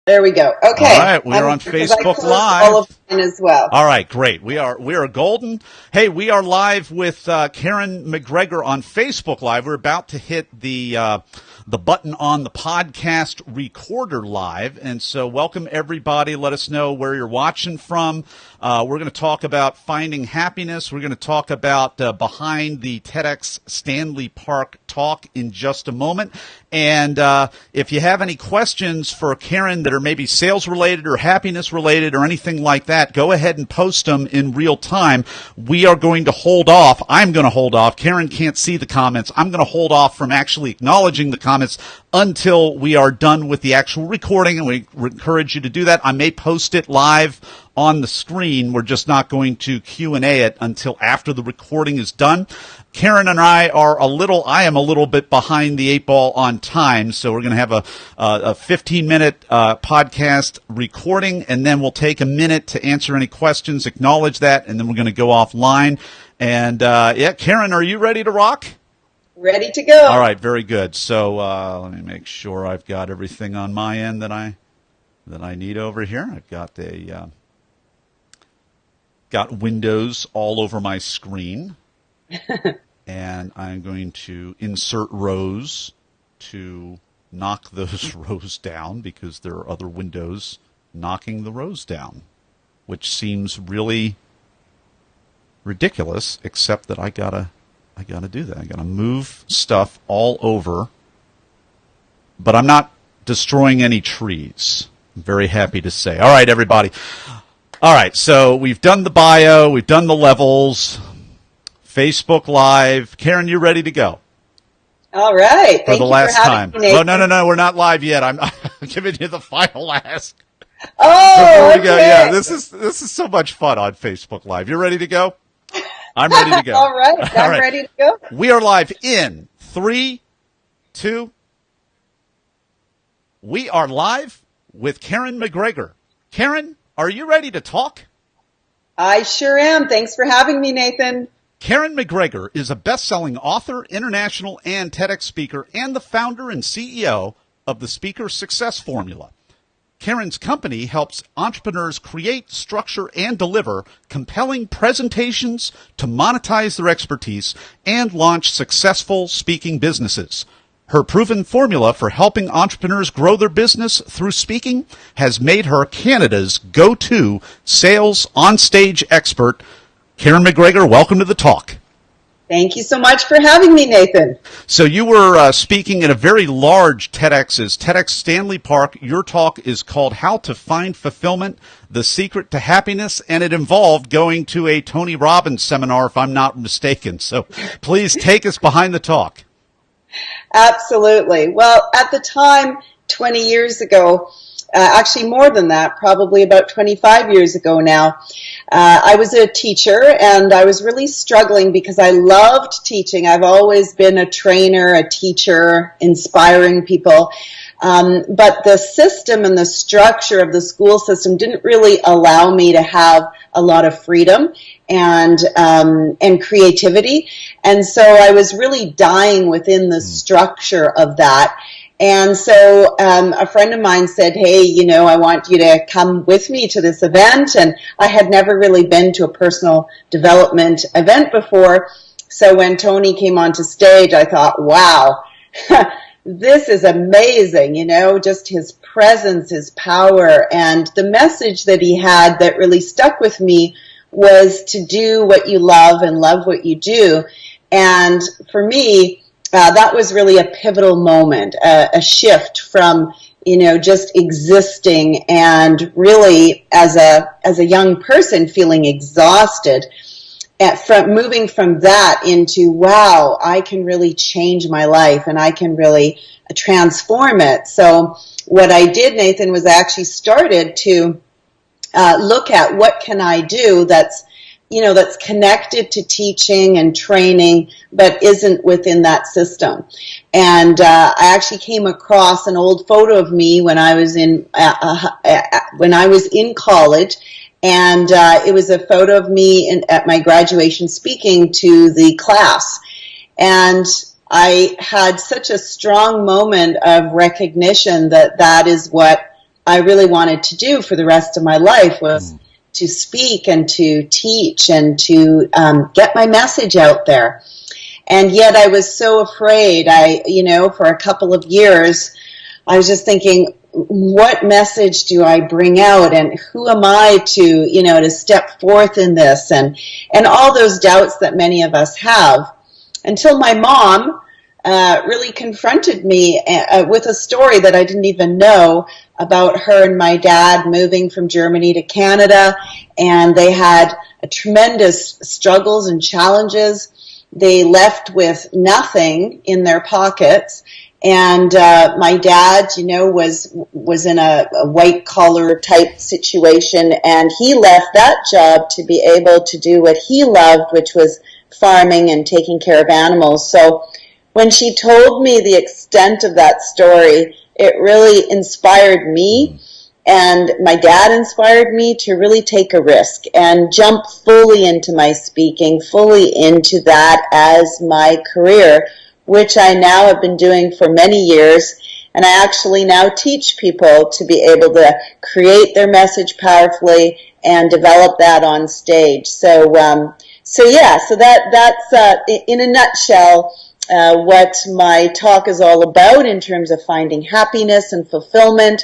There we go. Okay. All right, we are on Facebook Live. All of mine as well. All right, great. We are golden. Hey, we are live with Karen McGregor on Facebook Live. We're about to hit the button on the podcast recorder live, and so welcome everybody. Let us know where you're watching from. We're going to talk about finding happiness. We're going to talk about behind the TEDx Stanley Park talk in just a moment. And if you have any questions for Karen that are maybe sales related or happiness related or anything like that, go ahead and post them in real time. We are going to hold off. I'm going to hold off. Karen can't see the comments. I'm going to hold off from actually acknowledging the comments until we are done with the actual recording, and we encourage you to do that. I may post it live on the screen. We're just not going to Q&A it until after the recording is done. Karen and I are I am a little bit behind the eight ball on time, so we're going to have a 15-minute podcast recording, and then we'll take a minute to answer any questions, acknowledge that, and then we're going to go offline. And, Karen, are you ready to rock? Ready to go. All right, very good. So let me make sure I've got everything on my end that I need over here. I've got got windows all over my screen, and I'm going to insert rows to knock those rows down because there are other windows knocking the rows down, which seems really ridiculous, except that I gotta do that. I gotta move stuff all over, but I'm not destroying any trees. I'm very happy to say. All right, everybody. All right, so we've done the bio, we've done the levels, Facebook Live. Karen, you ready to go? All right. For the last time. No, we're not live yet. I'm giving you the final ask. Oh, okay. We go. Yeah, this is so much fun on Facebook Live. You ready to go? I'm ready to go. All right, I'm ready to go. We are live in 3, 2. We are live with Karen McGregor. Karen, are you ready to talk? I sure am. Thanks for having me, Nathan. Karen McGregor is a best-selling author, international and TEDx speaker, and the founder and CEO of the Speaker Success Formula. Karen's company helps entrepreneurs create, structure, and deliver compelling presentations to monetize their expertise and launch successful speaking businesses. Her proven formula for helping entrepreneurs grow their business through speaking has made her Canada's go-to sales on-stage expert. Karen McGregor, welcome to the talk. Thank you so much for having me, Nathan. So you were speaking at a very large TEDx Stanley Park. Your talk is called How to Find Fulfillment, The Secret to Happiness, and it involved going to a Tony Robbins seminar, if I'm not mistaken. So please take us behind the talk. Absolutely. Well, at the time, 20 years ago, actually more than that, probably about 25 years ago now, I was a teacher, and I was really struggling because I loved teaching. I've always been a trainer, a teacher, inspiring people. But the system and the structure of the school system didn't really allow me to have a lot of freedom and creativity. And so I was really dying within the structure of that. And so a friend of mine said, hey, I want you to come with me to this event. And I had never really been to a personal development event before. So when Tony came onto stage, I thought, wow, this is amazing, just his presence, his power. And the message that he had that really stuck with me was to do what you love and love what you do. And for me, that was really a pivotal moment, a shift from, just existing and really as a young person feeling exhausted, from moving from that into, wow, I can really change my life and I can really transform it. So what I did, Nathan, was I actually started to look at what can I do that's connected to teaching and training, but isn't within that system. And I actually came across an old photo of me when I was in college, and it was a photo of me at my graduation speaking to the class. And I had such a strong moment of recognition that is what I really wanted to do for the rest of my life was to speak and to teach and to get my message out there. And yet I was so afraid. For a couple of years, I was just thinking, what message do I bring out, and who am I to step forth in this, and all those doubts that many of us have, until my mom really confronted me with a story that I didn't even know about her and my dad moving from Germany to Canada, and they had tremendous struggles and challenges. They left with nothing in their pockets. And my dad, was in a white collar type situation, and he left that job to be able to do what he loved, which was farming and taking care of animals. So when she told me the extent of that story, it really inspired me, and my dad inspired me to really take a risk and jump fully into my speaking, fully into that as my career, which I now have been doing for many years. And I actually now teach people to be able to create their message powerfully and develop that on stage. So that's in a nutshell what my talk is all about in terms of finding happiness and fulfillment.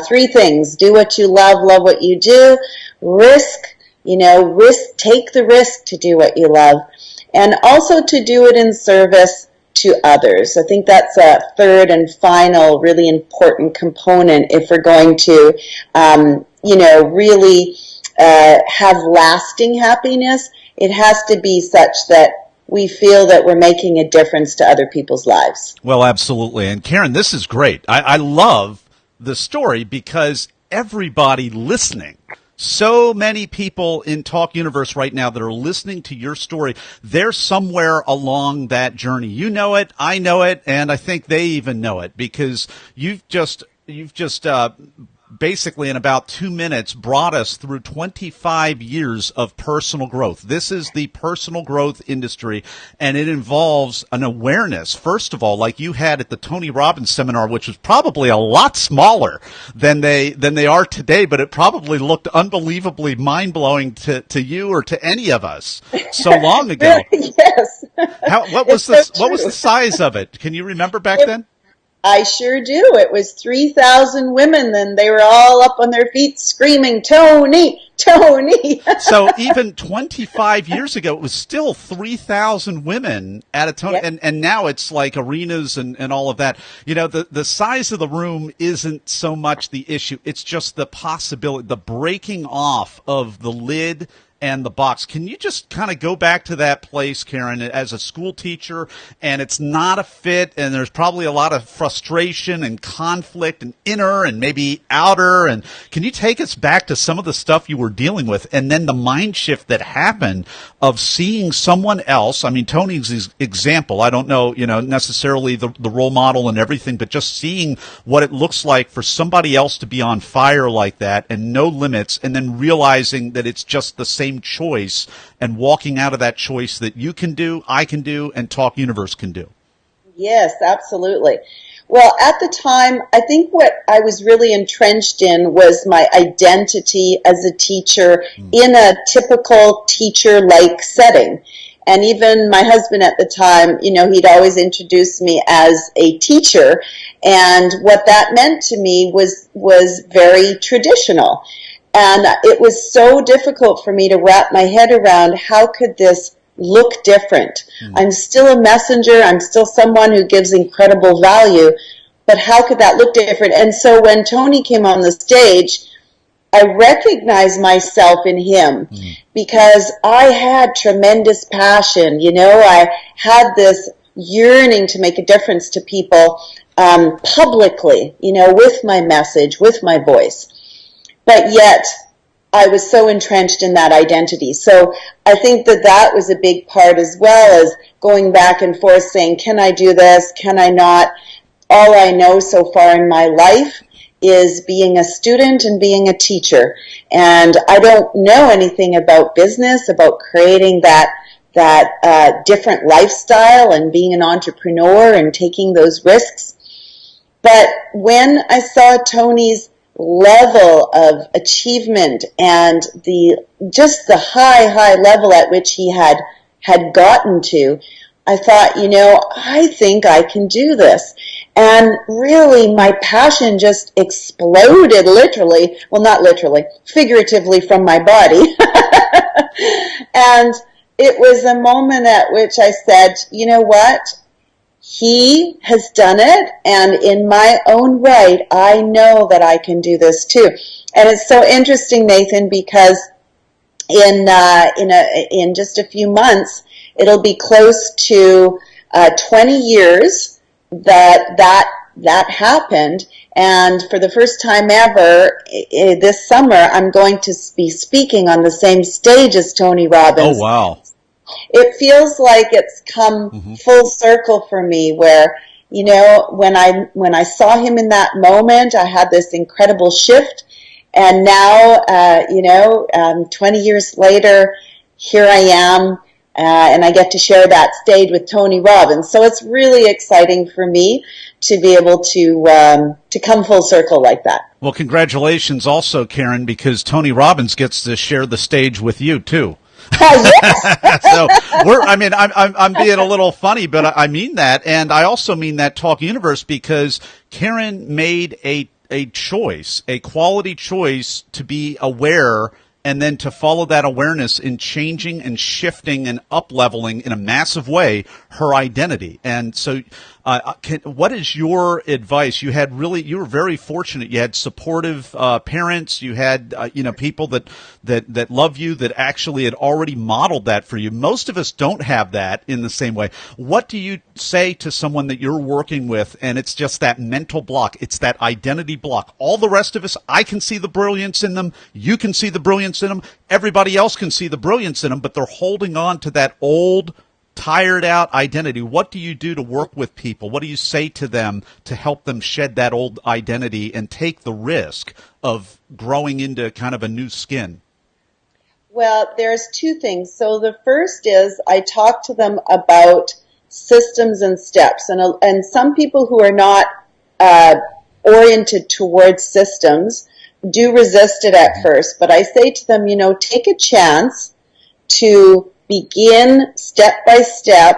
3 things: do what you love what you do, take the risk to do what you love, and also to do it in service to others. I think that's a third and final really important component if we're going to, really have lasting happiness. It has to be such that we feel that we're making a difference to other people's lives. Well, absolutely. And Karen, this is great. I love the story because everybody listening, so many people in Talk Universe right now that are listening to your story, they're somewhere along that journey. You know it, I know it, and I think they even know it because you've just basically in about 2 minutes brought us through 25 years of personal growth. This is the personal growth industry, and it involves an awareness, first of all, like you had at the Tony Robbins seminar, which was probably a lot smaller than they are today, but it probably looked unbelievably mind-blowing to you or to any of us so long ago. Yes. What was the size of it? Can you remember back then? I sure do. It was 3,000 women, and they were all up on their feet screaming, "Tony, Tony." So even 25 years ago, it was still 3,000 women at a Tony, Yep. and now it's like arenas and all of that. The size of the room isn't so much the issue. It's just the possibility, the breaking off of the lid and the box. Can you just kind of go back to that place, Karen, as a school teacher, and it's not a fit, and there's probably a lot of frustration and conflict and inner and maybe outer, and can you take us back to some of the stuff you were dealing with, and then the mind shift that happened of seeing someone else? I mean, Tony's example, I don't know, necessarily the role model and everything, but just seeing what it looks like for somebody else to be on fire like that and no limits, and then realizing that it's just the same choice and walking out of that choice that you can do, I can do, and Talk Universe can do. Yes, absolutely. Well, at the time, I think what I was really entrenched in was my identity as a teacher in a typical teacher-like setting. And even my husband at the time, he'd always introduce me as a teacher. And what that meant to me was very traditional. And it was so difficult for me to wrap my head around how could this look different. I'm still a messenger. I'm still someone who gives incredible value. But how could that look different? And so when Tony came on the stage, I recognized myself in him because I had tremendous passion. I had this yearning to make a difference to people publicly, with my message, with my voice. But yet, I was so entrenched in that identity. So I think that was a big part, as well as going back and forth saying, can I do this? Can I not? All I know so far in my life is being a student and being a teacher. And I don't know anything about business, about creating that different lifestyle and being an entrepreneur and taking those risks. But when I saw Tony's level of achievement and the high level at which he had gotten to, I thought, I think I can do this. And really, my passion just exploded literally, well, not literally, figuratively from my body. And it was a moment at which I said, you know what? He has done it, and in my own right, I know that I can do this too. And it's so interesting, Nathan, because in just a few months, it'll be close to 20 years that happened. And for the first time ever, this summer, I'm going to be speaking on the same stage as Tony Robbins. Oh, wow. It feels like it's come full circle for me where, when I saw him in that moment, I had this incredible shift. And now, 20 years later, here I am, and I get to share that stage with Tony Robbins. So it's really exciting for me to be able to come full circle like that. Well, congratulations also, Karen, because Tony Robbins gets to share the stage with you, too. Yes. So I'm being a little funny, but I mean that. And I also mean that, Talk Universe, because Karen made a choice, a quality choice to be aware and then to follow that awareness in changing and shifting and up-leveling in a massive way her identity. And so what is your advice? You were very fortunate. You had supportive parents. You had people that love you, that actually had already modeled that for you. Most of us don't have that in the same way. What do you say to someone that you're working with and it's just that mental block, it's that identity block? All the rest of us, I can see the brilliance in them. You can see the brilliance in them. Everybody else can see the brilliance in them, but they're holding on to that old, tired out identity. What do you do to work with people? What do you say to them to help them shed that old identity and take the risk of growing into kind of a new skin? Well, there's two things. So the first is I talk to them about systems and steps. And some people who are not oriented towards systems do resist it at first. But I say to them, take a chance to begin step by step,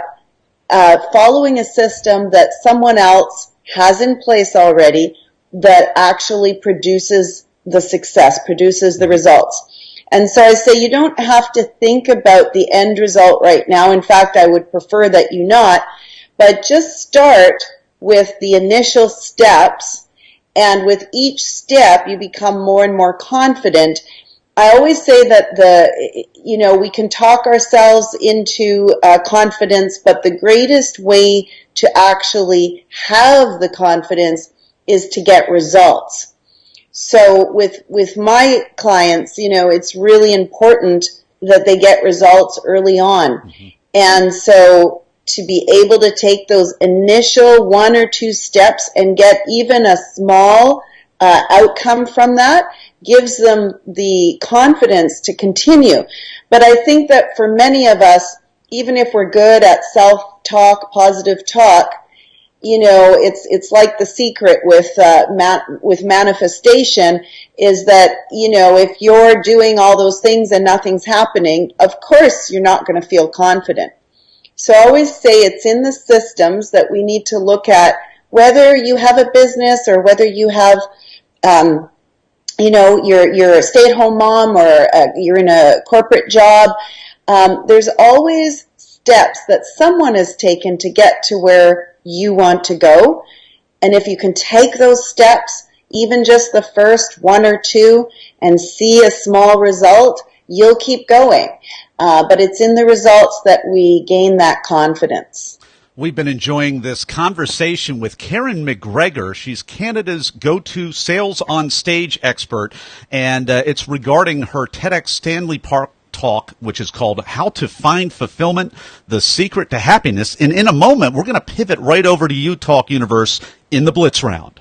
following a system that someone else has in place already that actually produces the success, produces the results. And so I say you don't have to think about the end result right now. In fact, I would prefer that you not, but just start with the initial steps, and with each step you become more and more confident. I always say that we can talk ourselves into confidence, but the greatest way to actually have the confidence is to get results. So with my clients, it's really important that they get results early on. Mm-hmm. And so to be able to take those initial 1 or 2 steps and get even a small outcome from that gives them the confidence to continue. But I think that for many of us, even if we're good at self-talk, positive talk, it's like The Secret with manifestation is that, if you're doing all those things and nothing's happening, of course you're not going to feel confident. So I always say it's in the systems that we need to look at, whether you have a business or whether you have, you're a stay-at-home mom or you're in a corporate job. There's always steps that someone has taken to get to where you want to go. And if you can take those steps, even just the first 1 or 2, and see a small result, you'll keep going. But it's in the results that we gain that confidence. We've been enjoying this conversation with Karen McGregor. She's Canada's go-to sales on stage expert, and it's regarding her TEDx Stanley Park talk, which is called How to Find Fulfillment, The Secret to Happiness. And in a moment, we're going to pivot right over to you, Talk Universe, in the Blitz Round.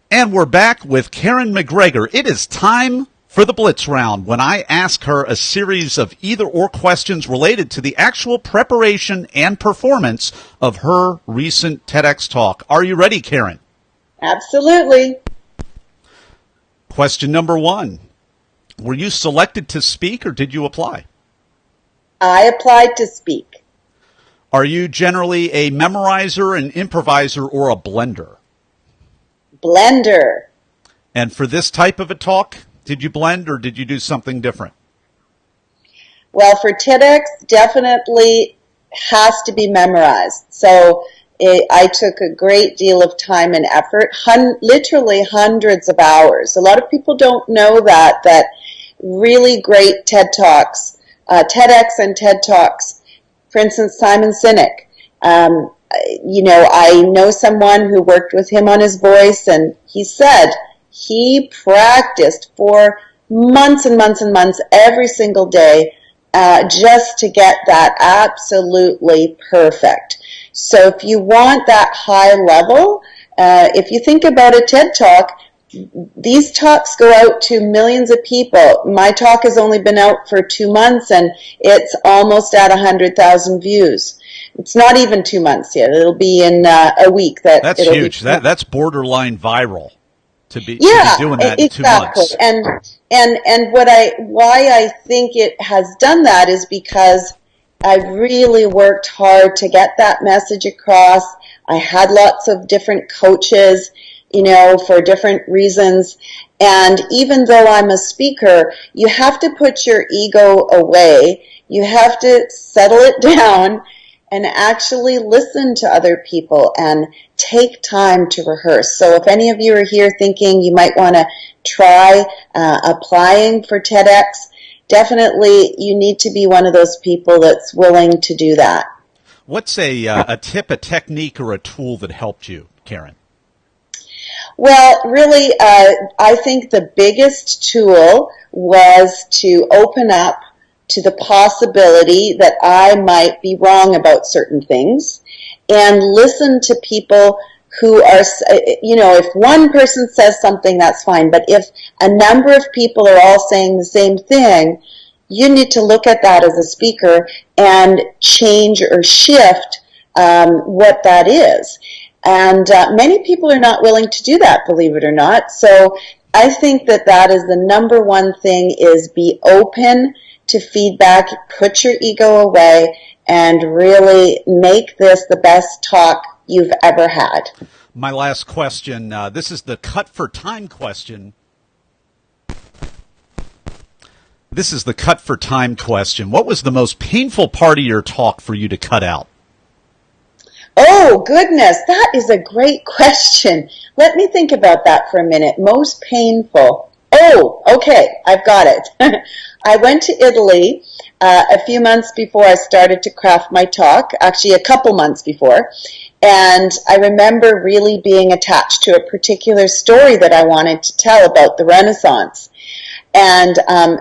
And we're back with Karen McGregor. It is time for the Blitz Round, when I ask her a series of either-or questions related to the actual preparation and performance of her recent TEDx talk. Are you ready, Karen? Absolutely. Question number 1. Were you selected to speak or did you apply? I applied to speak. Are you generally a memorizer, an improviser, or a blender? Blender. And for this type of a talk, did you blend or did you do something different? Well, for TEDx, definitely has to be memorized. So I took a great deal of time and effort, literally hundreds of hours. A lot of people don't know that really great TED Talks, TEDx and TED Talks, for instance, Simon Sinek, I know someone who worked with him on his voice, and he said he practiced for months and months and months every single day just to get that absolutely perfect. So if you want that high level, if you think about a TED Talk, these talks go out to millions of people. My talk has only been out for 2 months, and it's almost at 100,000 views. It's not even 2 months yet. It'll be in a week. That's huge. That's borderline viral to be doing that in 2 months. And why I think it has done that is because I really worked hard to get that message across. I had lots of different coaches, for different reasons. And even though I'm a speaker, you have to put your ego away. You have to settle it down and actually listen to other people and take time to rehearse. So if any of you are here thinking you might want to try applying for TEDx, definitely you need to be one of those people that's willing to do that. What's a tip, a technique, or a tool that helped you, Karen? Well, really, I think the biggest tool was to open up to the possibility that I might be wrong about certain things and listen to people who are, if one person says something, that's fine. But if a number of people are all saying the same thing, you need to look at that as a speaker and change or shift what that is. And many people are not willing to do that, believe it or not. So I think that is the number one thing, is be open to feedback, put your ego away, and really make this the best talk you've ever had. My last question, this is the cut for time question. This is the cut for time question. What was the most painful part of your talk for you to cut out? Oh, goodness, that is a great question. Let me think about that for a minute. Most painful. Oh, okay, I've got it. I went to Italy a few months before I started to craft my talk, actually a couple months before, and I remember really being attached to a particular story that I wanted to tell about the Renaissance. And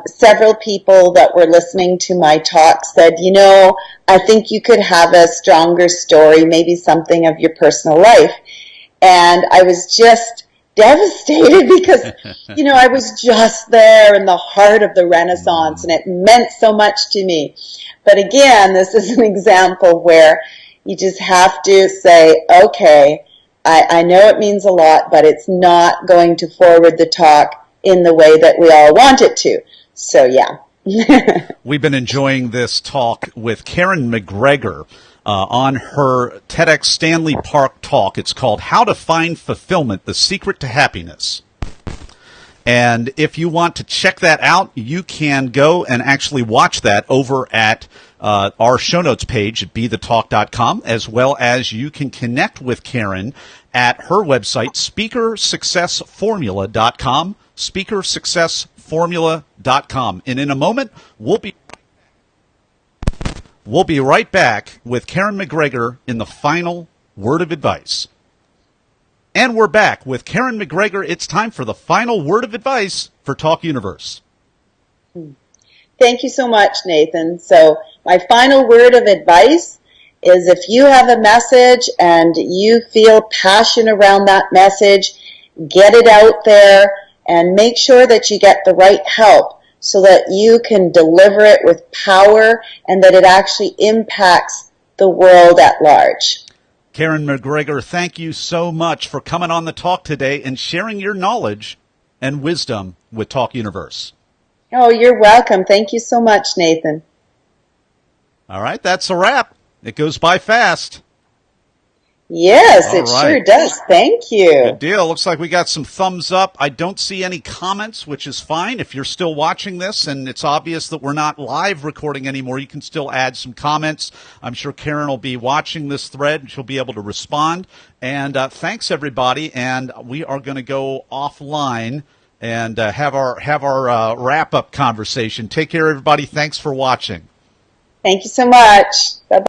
several people that were listening to my talk said, I think you could have a stronger story, maybe something of your personal life. And I was just devastated because, I was just there in the heart of the Renaissance, and it meant so much to me. But again, this is an example where you just have to say, okay, I know it means a lot, but it's not going to forward the talk in the way that we all want it to. So, yeah. We've been enjoying this talk with Karen McGregor on her TEDx Stanley Park talk. It's called How to Find Fulfillment, The Secret to Happiness. And if you want to check that out, you can go and actually watch that over at our show notes page at bethetalk.com, as well as you can connect with Karen at her website, speakersuccessformula.com, speakersuccessformula.com. And in a moment, we'll be right back with Karen McGregor in the final word of advice. And we're back with Karen McGregor. It's time for the final word of advice for Talk Universe. Thank you so much, Nathan. So my final word of advice is, if you have a message and you feel passion around that message, get it out there and make sure that you get the right help so that you can deliver it with power and that it actually impacts the world at large. Karen McGregor, thank you so much for coming on the talk today and sharing your knowledge and wisdom with Talk Universe. Oh, you're welcome. Thank you so much, Nathan. All right, that's a wrap. It goes by fast. Yes, All it right. sure does. Thank you. Good deal. Looks like we got some thumbs up. I don't see any comments, which is fine. If you're still watching this and it's obvious that we're not live recording anymore, you can still add some comments. I'm sure Karen will be watching this thread and she'll be able to respond. And thanks, everybody. And we are going to go offline and have our wrap-up conversation. Take care, everybody. Thanks for watching. Thank you so much. Bye-bye.